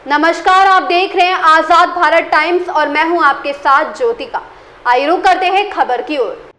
नमस्कार, आप देख रहे हैं आजाद भारत टाइम्स और मैं हूं आपके साथ ज्योतिका। आइए रुक करते हैं खबर की ओर।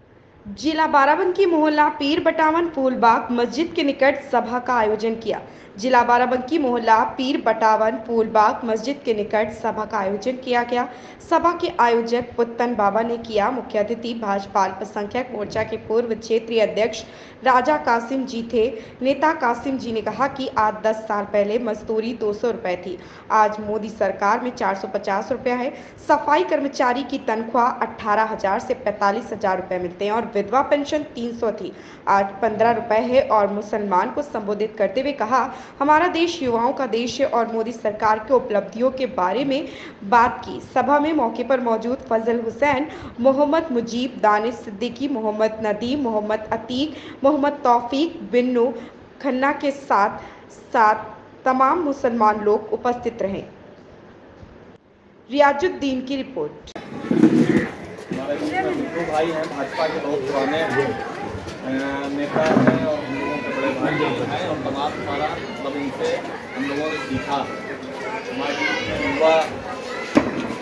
जिला बाराबंकी मोहल्ला पीर बटावन फूलबाग मस्जिद के निकट सभा का आयोजन किया। जिला बाराबंकी मोहल्ला पीर बटावन फूलबाग मस्जिद के निकट सभा का आयोजन किया गया। सभा के आयोजक पुत्तन बाबा ने किया। मुख्य अतिथि भाजपा अल्पसंख्यक मोर्चा के पूर्व क्षेत्रीय अध्यक्ष राजा कासिम जी थे। नेता कासिम जी ने कहा कि आज 10 साल पहले मजदूरी 200 रुपये थी, आज मोदी सरकार में 450 रुपये है। सफाई कर्मचारी की तनख्वाह 18,000 से 45,000 रुपये मिलते हैं और विधवा पेंशन 300 थी, आज 15 रुपये है। और मुसलमान को संबोधित करते हुए कहा, हमारा देश युवाओं का देश है और मोदी सरकार के उपलब्धियों के बारे में बात की। सभा में मौके पर मौजूद फजल हुसैन, मोहम्मद मुजीब, दानिश सिद्दीकी, मोहम्मद नदीम, मोहम्मद अतीक, मोहम्मद तौफीक, बिन्नू खन्ना के साथ साथ तमाम मुसलमान लोग उपस्थित रहे। रियाजुद्दीन की रिपोर्ट। हमारे दो भाई हैं, भाजपा के बहुत पुराने नेता हैं और हम लोगों के बड़े भाई हैं और तमाम हमारा मतलब इनसे हम लोगों ने सीखा। हमारे युवा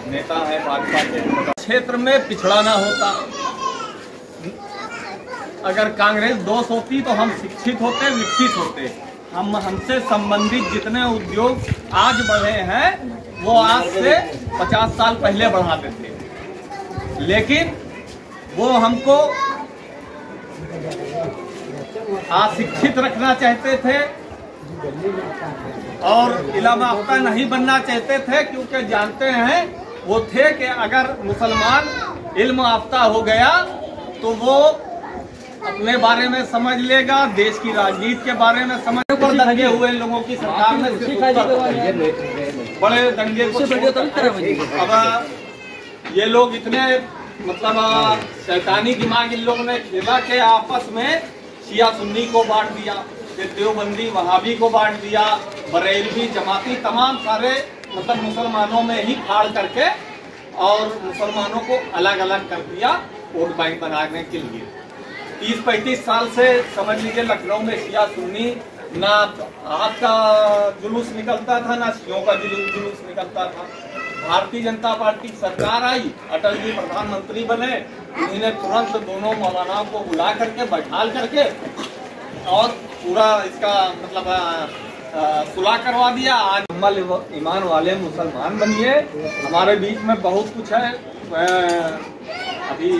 नेता हैं भाजपा के। क्षेत्र में पिछड़ा ना होता, अगर कांग्रेस दोष होती तो हम शिक्षित होते, विकसित होते। हमसे संबंधित जितने उद्योग आज बढ़े हैं वो आज से 50 साल पहले बढ़ाते थे, लेकिन वो हमको अशिक्षित रखना चाहते थे और इलामाफ्ता नहीं बनना चाहते थे, क्योंकि जानते हैं वो थे कि अगर मुसलमान इल्म आफ्ता हो गया तो वो अपने बारे में समझ लेगा, देश की राजनीति के बारे में समझ। पर दंगे हुए इन लोगों की सरकार में बड़े दंगे को अब ये लोग इतने मतलब शैतानी दिमाग इन लोगों ने खेला के आपस में शिया सुन्नी को बांट दिया, फिर देवबंदी वहाबी को बांट दिया, बरेलवी जमाती तमाम सारे मतलब मुसलमानों में ही फाड़ करके और मुसलमानों को अलग अलग कर दिया वोट बैंक बनाने के लिए। 30-35 साल से समझ लीजिए लखनऊ में शिया सुन्नी ना आपका जुलूस निकलता था, ना शियों का जुलूस निकलता था। भारतीय जनता पार्टी सरकार आई, अटल जी प्रधानमंत्री बने, उन्होंने तुरंत दोनों मौलानाओं को बुला करके बैठाल करके और पूरा इसका मतलब सुलह करवा दिया। आज ईमान वाले मुसलमान बनिए। हमारे बीच में बहुत कुछ है, अभी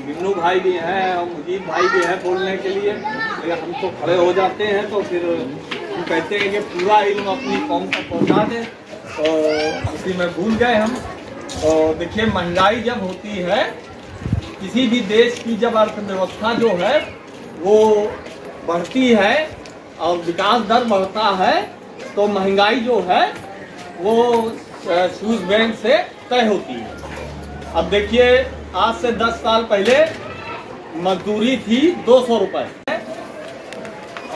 बिन्नू भाई भी हैं और मुजीब भाई भी हैं बोलने के लिए, हम तो खड़े हो जाते हैं तो फिर हम कहते हैं कि पूरा इल्म अपनी कौम तक पहुँचा दें, तो उसी में भूल गए हम। तो देखिए, महंगाई जब होती है किसी भी देश की, जब अर्थव्यवस्था जो है वो बढ़ती है और विकास दर बढ़ता है तो महंगाई जो है वो स्विस बैंक से तय होती है। अब देखिए, आज से 10 साल पहले मजदूरी थी 200 रुपये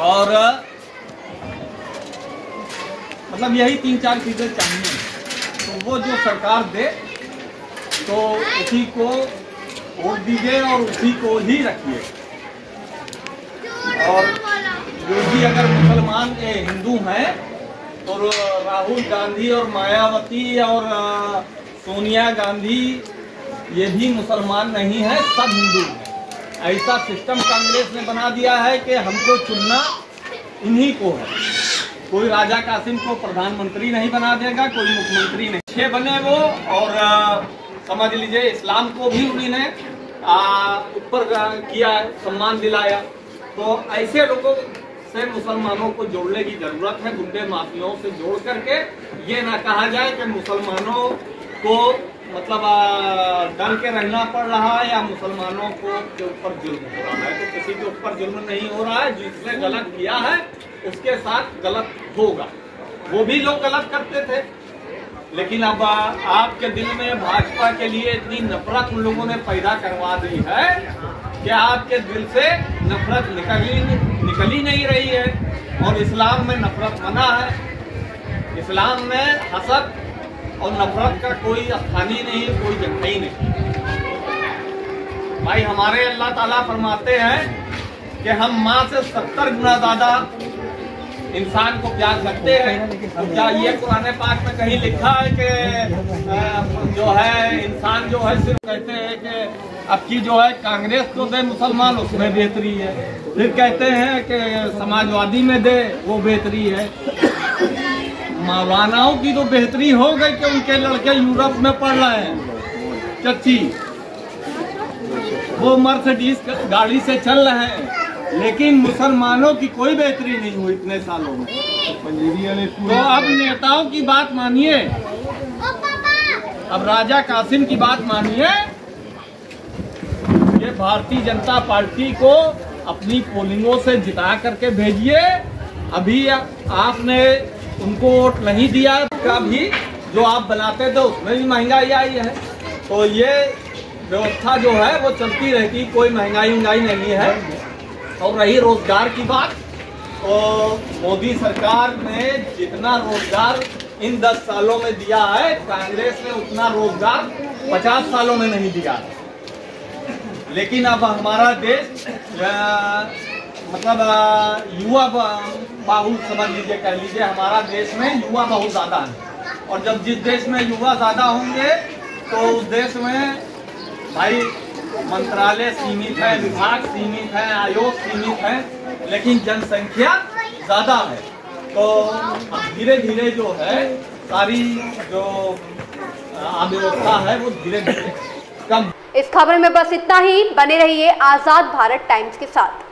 और मतलब यही 3-4 चीजें चाहिए, तो वो जो सरकार दे तो उसी को वोट दीजिए और उसी को ही रखिए। और जो भी अगर मुसलमान हिंदू हैं तो राहुल गांधी और मायावती और सोनिया गांधी ये भी मुसलमान नहीं है, सब हिंदू हैं। ऐसा सिस्टम कांग्रेस ने बना दिया है कि हमको चुनना इन्हीं को है। कोई राजा कासिम को प्रधानमंत्री नहीं बना देगा, कोई मुख्यमंत्री नहीं। 6 बने वो और समझ लीजिए इस्लाम को भी उन्होंने ऊपर किया, सम्मान दिलाया। तो ऐसे लोगों से मुसलमानों को जोड़ने की जरूरत है, गुंडे माफियाओं से जोड़ करके। ये ना कहा जाए कि मुसलमानों को मतलब डर के रहना पड़ रहा है या मुसलमानों को के ऊपर जुल्म हो रहा है। तो किसी के ऊपर जुल्म नहीं हो रहा है, जिसने गलत किया है उसके साथ गलत होगा। वो भी लोग गलत करते थे, लेकिन अब आपके दिल में भाजपा के लिए इतनी नफरत उन लोगों ने पैदा करवा दी है कि आपके दिल से नफरत निकल ही नहीं रही है। और इस्लाम में नफरत मना है, इस्लाम में हसद और नफरत का कोई स्थान ही नहीं, कोई जगह ही नहीं। भाई, हमारे अल्लाह ताला फरमाते हैं कि हम माँ से 70 गुना ज्यादा इंसान को प्यार करते हैं। तो क्या ये कुरान पाक में कहीं लिखा है कि जो है इंसान जो है सिर्फ कहते हैं कि अब की जो है कांग्रेस को दे मुसलमान उसमें बेहतरी है, फिर कहते हैं कि समाजवादी में दे वो बेहतरी है। मौलानाओं की तो बेहतरी हो गई कि उनके लड़के यूरोप में पढ़ रहे हैं, चच्ची वो मर्सिडीज गाड़ी से चल रहे हैं, लेकिन मुसलमानों की कोई बेहतरी नहीं हुई इतने सालों में। तो अब नेताओं की बात मानिए, अब राजा कासिम की बात मानिए। ये भारतीय जनता पार्टी को अपनी पोलिंगों से जिता करके भेजिए। अभी आपने उनको वोट नहीं दिया, कभी जो आप बनाते थे उसमें भी महंगाई आई है। तो ये व्यवस्था जो है वो चलती रहती, कोई महंगाई नहीं है। और रही रोजगार की बात, तो मोदी सरकार ने जितना रोजगार इन 10 सालों में दिया है, कांग्रेस ने उतना रोजगार 50 सालों में नहीं दिया है। लेकिन अब हमारा देश मतलब युवा बाहुल समझ लीजिए, कह लीजिए हमारा देश में युवा बहुत ज्यादा है। और जब जिस देश में युवा ज्यादा होंगे तो उस देश में भाई मंत्रालय सीमित है, विभाग सीमित है, आयोग सीमित है, लेकिन जनसंख्या ज्यादा है। तो धीरे धीरे जो है सारी जो अव्यवस्था है वो धीरे धीरे कम। इस खबर में बस इतना ही। बने रहिए आजाद भारत टाइम्स के साथ।